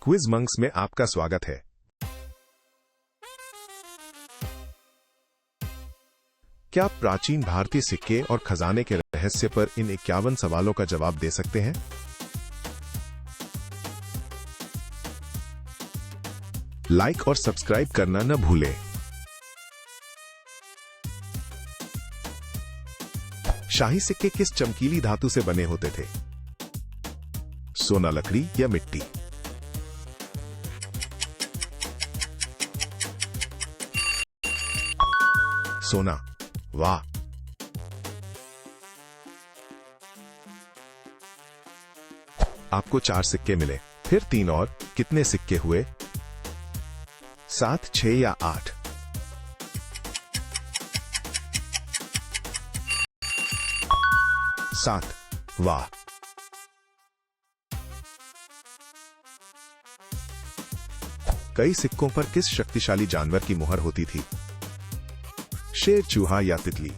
Quiz monks में आपका स्वागत है। क्या आप प्राचीन भारतीय सिक्के और खजाने के रहस्य पर इन 51 सवालों का जवाब दे सकते हैं? लाइक और सब्सक्राइब करना न भूलें। शाही सिक्के किस चमकीली धातु से बने होते थे? सोना, लकड़ी या मिट्टी? सोना। वाह। आपको 4 सिक्के मिले, फिर 3 और। कितने सिक्के हुए? 7, 6 या 8? 7। वाह। कई सिक्कों पर किस शक्तिशाली जानवर की मुहर होती थी? शेर, चूहा या तितली?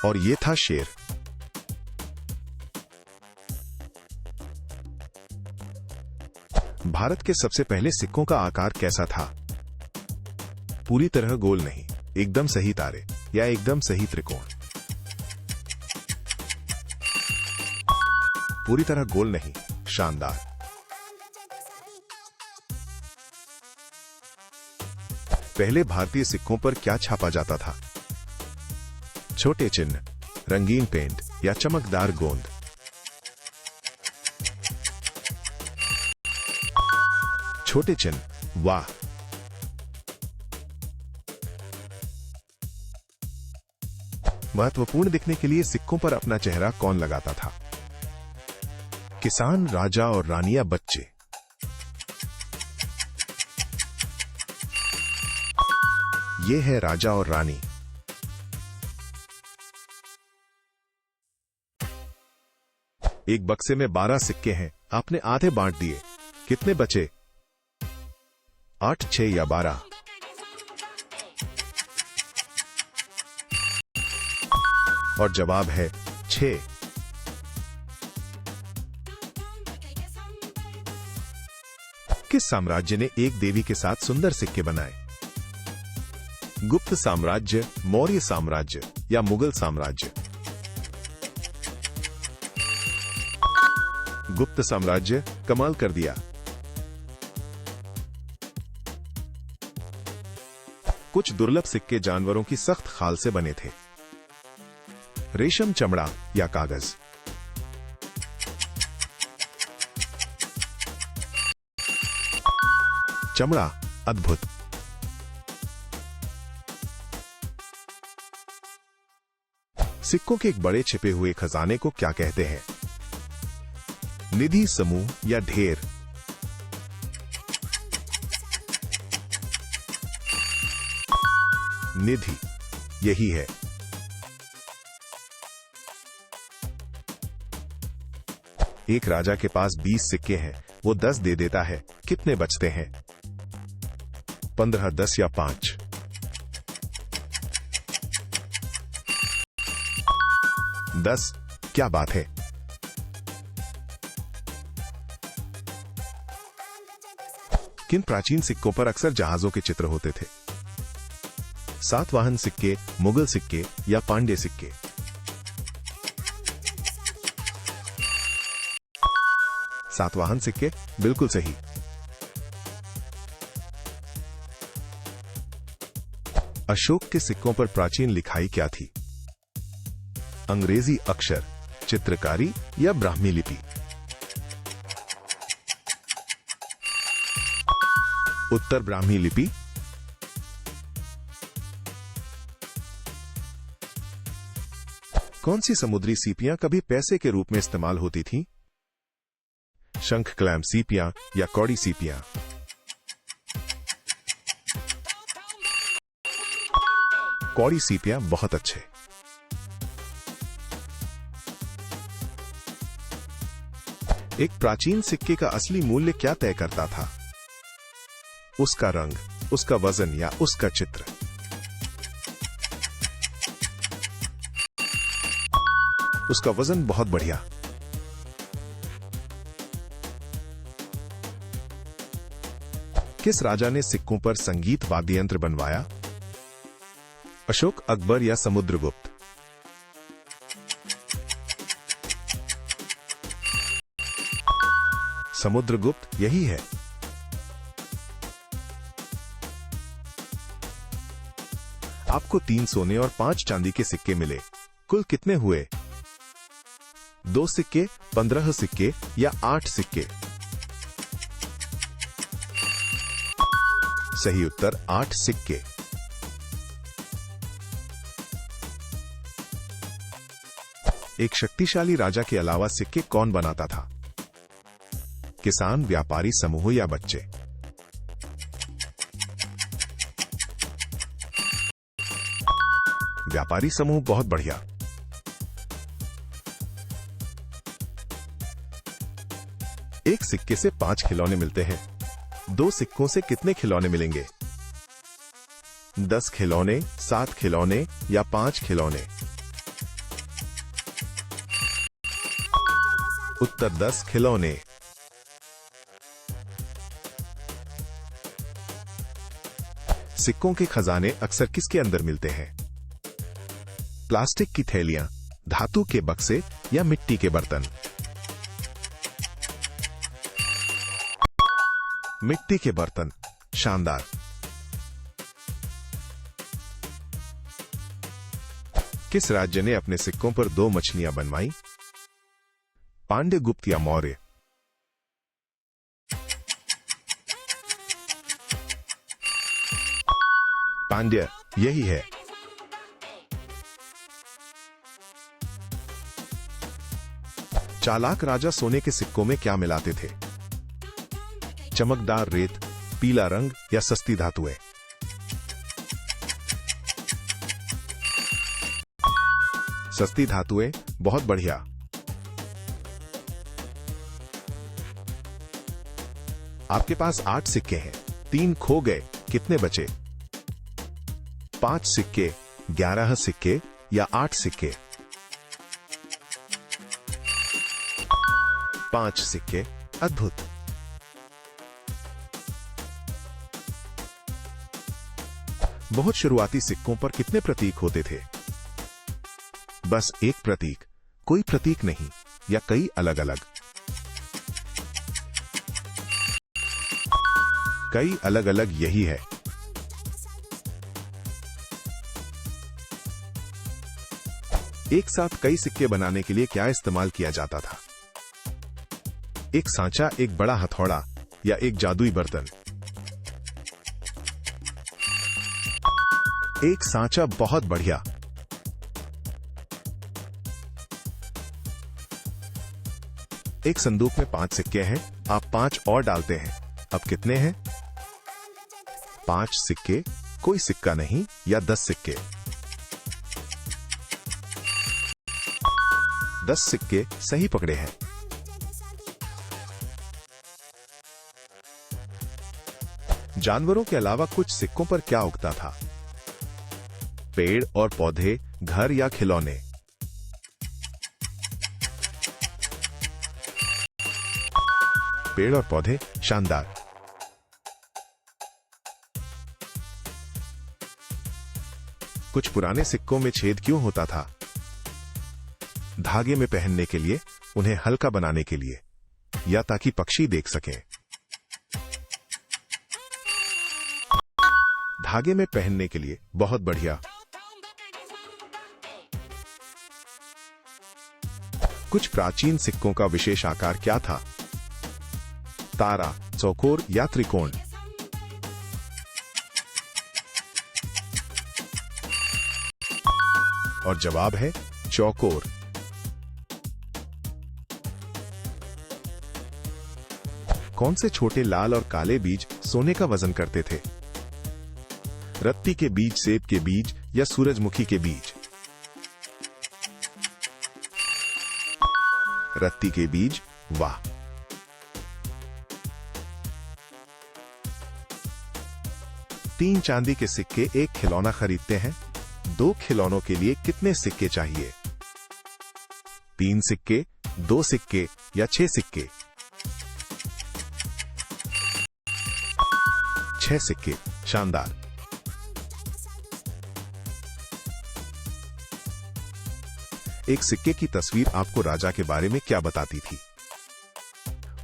और ये था शेर। भारत के सबसे पहले सिक्कों का आकार कैसा था? पूरी तरह गोल नहीं, एकदम सही तारे या एकदम सही त्रिकोण? पूरी तरह गोल नहीं, शानदार। पहले भारतीय सिक्कों पर क्या छापा जाता था? छोटे चिन्ह, रंगीन पेंट या चमकदार गोंद? छोटे चिन्ह। वाह। महत्वपूर्ण दिखने के लिए सिक्कों पर अपना चेहरा कौन लगाता था? किसान, राजा और रानी या बच्चे? ये है राजा और रानी। एक बक्से में 12 सिक्के हैं, आपने आधे बांट दिए, कितने बचे? 8, 6 या 12? और जवाब है 6। किस साम्राज्य ने एक देवी के साथ सुंदर सिक्के बनाए? गुप्त साम्राज्य, मौर्य साम्राज्य या मुगल साम्राज्य? गुप्त साम्राज्य। कमाल कर दिया। कुछ दुर्लभ सिक्के जानवरों की सख्त खाल से बने थे। रेशम, चमड़ा या कागज? चमड़ा। अद्भुत। सिक्कों के एक बड़े छिपे हुए खजाने को क्या कहते हैं? निधि, समूह या ढेर? निधि। यही है। एक राजा के पास 20 सिक्के हैं, वो 10 दे देता है, कितने बचते हैं? 15, 10 या 5? 10। क्या बात है। किन प्राचीन सिक्कों पर अक्सर जहाजों के चित्र होते थे? सातवाहन सिक्के, मुगल सिक्के या पांड्य सिक्के? सातवाहन सिक्के। बिल्कुल सही। अशोक के सिक्कों पर प्राचीन लिखाई क्या थी? अंग्रेजी अक्षर, चित्रकारी या ब्राह्मी लिपि? उत्तर ब्राह्मी लिपि। कौन सी समुद्री सीपियां कभी पैसे के रूप में इस्तेमाल होती थीं? शंख, क्लैम सीपियां या कौड़ी सीपियां? कौड़ी सीपियां। बहुत अच्छे। एक प्राचीन सिक्के का असली मूल्य क्या तय करता था? उसका रंग, उसका वजन या उसका चित्र? उसका वजन बहुत बढ़िया। किस राजा ने सिक्कों पर संगीत वाद्य यंत्र बनवाया? अशोक, अकबर या समुद्रगुप्त? समुद्रगुप्त यही है। आपको 3 सोने और 5 चांदी के सिक्के मिले। कुल कितने हुए? 2 सिक्के, 15 सिक्के या 8 सिक्के? सही उत्तर 8 सिक्के। एक शक्तिशाली राजा के अलावा सिक्के कौन बनाता था? किसान, व्यापारी समूह या बच्चे? व्यापारी समूह, बहुत बढ़िया। एक सिक्के से 5 खिलौने मिलते हैं। 2 सिक्कों से कितने खिलौने मिलेंगे? 10 खिलौने, 7 खिलौने या 5 खिलौने? उत्तर 10 खिलौने। सिक्कों के खजाने अक्सर किसके अंदर मिलते हैं? प्लास्टिक की थैलियां, धातु के बक्से या मिट्टी के बर्तन? मिट्टी के बर्तन, शानदार। किस राज्य ने अपने सिक्कों पर 2 मछलियां बनवाई? पांड्य, गुप्त या मौर्य? पांड्य यही है। चालाक राजा सोने के सिक्कों में क्या मिलाते थे? चमकदार रेत, पीला रंग या सस्ती धातुएं? सस्ती धातुएं, बहुत बढ़िया। आपके पास 8 सिक्के हैं, 3 खो गए, कितने बचे? 5 सिक्के, 11 सिक्के या 8 सिक्के? 5 सिक्के, अद्भुत। बहुत शुरुआती सिक्कों पर कितने प्रतीक होते थे? बस एक प्रतीक, कोई प्रतीक नहीं, या कई अलग अलग? कई अलग अलग यही है। एक साथ कई सिक्के बनाने के लिए क्या इस्तेमाल किया जाता था? एक सांचा, एक बड़ा हथौड़ा या एक जादुई बर्तन? एक सांचा, बहुत बढ़िया। एक संदूक में 5 सिक्के हैं, आप 5 और डालते हैं, अब कितने हैं? 5 सिक्के, कोई सिक्का नहीं या 10 सिक्के? 10 सिक्के सही पकड़े हैं। जानवरों के अलावा कुछ सिक्कों पर क्या उगता था? पेड़ और पौधे, घर या खिलौने? पेड़ और पौधे, शानदार। कुछ पुराने सिक्कों में छेद क्यों होता था? धागे में पहनने के लिए, उन्हें हल्का बनाने के लिए, या ताकि पक्षी देख सकें? धागे में पहनने के लिए, बहुत बढ़िया। कुछ प्राचीन सिक्कों का विशेष आकार क्या था? तारा, चौकोर या त्रिकोण? और जवाब है चौकोर। कौन से छोटे लाल और काले बीज सोने का वजन करते थे? रत्ती के बीज, सेब के बीज या सूरजमुखी के बीज? रत्ती के बीज, वाह। तीन चांदी के सिक्के एक खिलौना खरीदते हैं, 2 खिलौनों के लिए कितने सिक्के चाहिए? 3 सिक्के, 2 सिक्के या 6 सिक्के? 6 सिक्के। शानदार। एक सिक्के की तस्वीर आपको राजा के बारे में क्या बताती थी?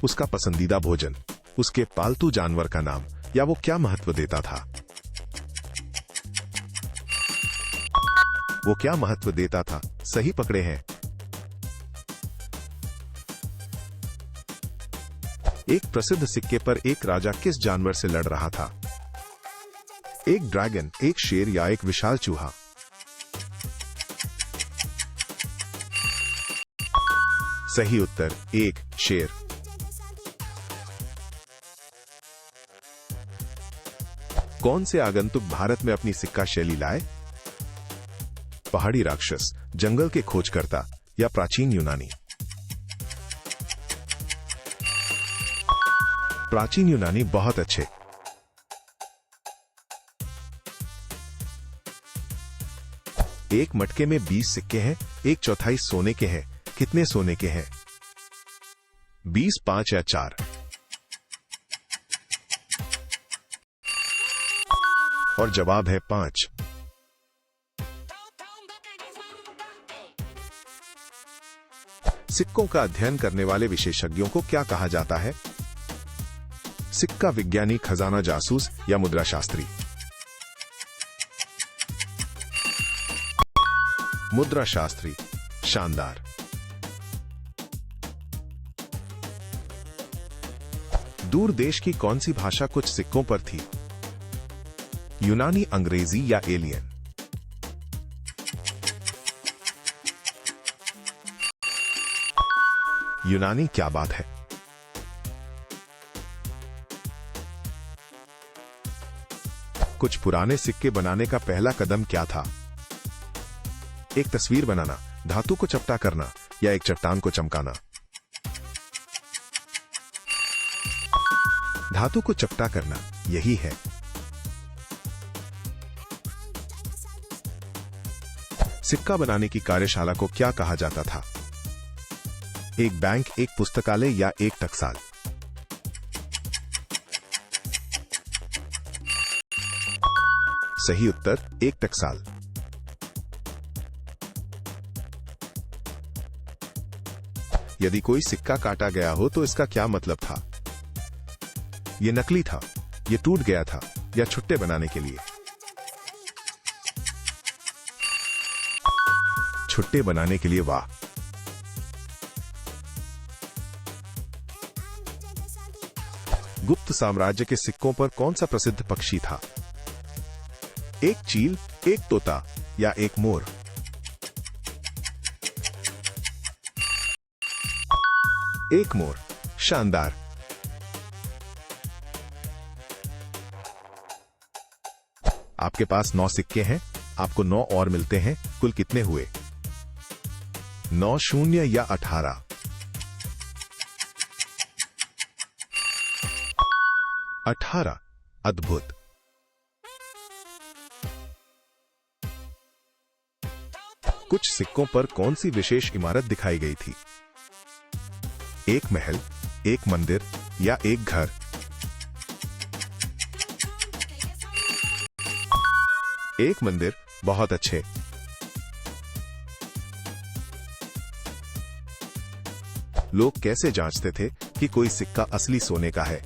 उसका पसंदीदा भोजन, उसके पालतू जानवर का नाम, या वो क्या महत्व देता था? वो क्या महत्व देता था? सही पकड़े हैं। एक प्रसिद्ध सिक्के पर एक राजा किस जानवर से लड़ रहा था? एक ड्रैगन, एक शेर या एक विशाल चूहा? सही उत्तर एक शेर। कौन से आगंतुक भारत में अपनी सिक्का शैली लाए? पहाड़ी राक्षस, जंगल के खोजकर्ता या प्राचीन यूनानी? प्राचीन यूनानी। बहुत अच्छे। एक मटके में 20 सिक्के हैं, 1/4 सोने के हैं। कितने सोने के हैं? 20, 5 या 4? और जवाब है 5। सिक्कों का अध्ययन करने वाले विशेषज्ञों को क्या कहा जाता है? सिक्का विज्ञानी, खजाना जासूस या मुद्रा शास्त्री? मुद्रा शास्त्री। शानदार। दूर देश की कौन सी भाषा कुछ सिक्कों पर थी? यूनानी, अंग्रेजी या एलियन? यूनानी। क्या बात है। कुछ पुराने सिक्के बनाने का पहला कदम क्या था? एक तस्वीर बनाना, धातु को चपटा करना या एक चट्टान को चमकाना? धातु को चपटा करना, यही है। सिक्का बनाने की कार्यशाला को क्या कहा जाता था? एक बैंक, एक पुस्तकालय या एक टकसाल? सही उत्तर एक टकसाल। यदि कोई सिक्का काटा गया हो तो इसका क्या मतलब था? यह नकली था, यह टूट गया था या छुट्टे बनाने के लिए? छुट्टे बनाने के लिए। वाह। गुप्त साम्राज्य के सिक्कों पर कौन सा प्रसिद्ध पक्षी था? एक चील, एक तोता या एक मोर? एक मोर। शानदार। आपके पास 9 सिक्के हैं, आपको 9 और मिलते हैं। कुल कितने हुए? 9, 0 या 18? 18। अद्भुत। कुछ सिक्कों पर कौन सी विशेष इमारत दिखाई गई थी? एक महल, एक मंदिर या एक घर? एक मंदिर। बहुत अच्छे। लोग कैसे जांचते थे कि कोई सिक्का असली सोने का है?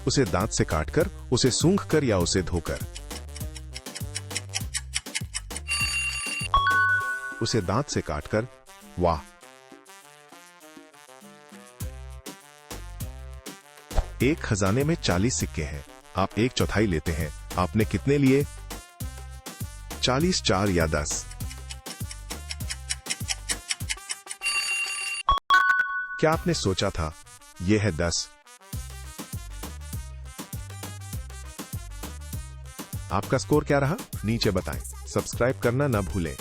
उसे दांत से काटकर, उसे सूंघकर या उसे धोकर? उसे दांत से काटकर। वाह। एक खजाने में 40 सिक्के हैं, आप 1/4 लेते हैं। आपने कितने लिए? 40, 4 या 10? क्या आपने सोचा था यह है 10? आपका स्कोर क्या रहा? नीचे बताएं। सब्सक्राइब करना ना भूलें।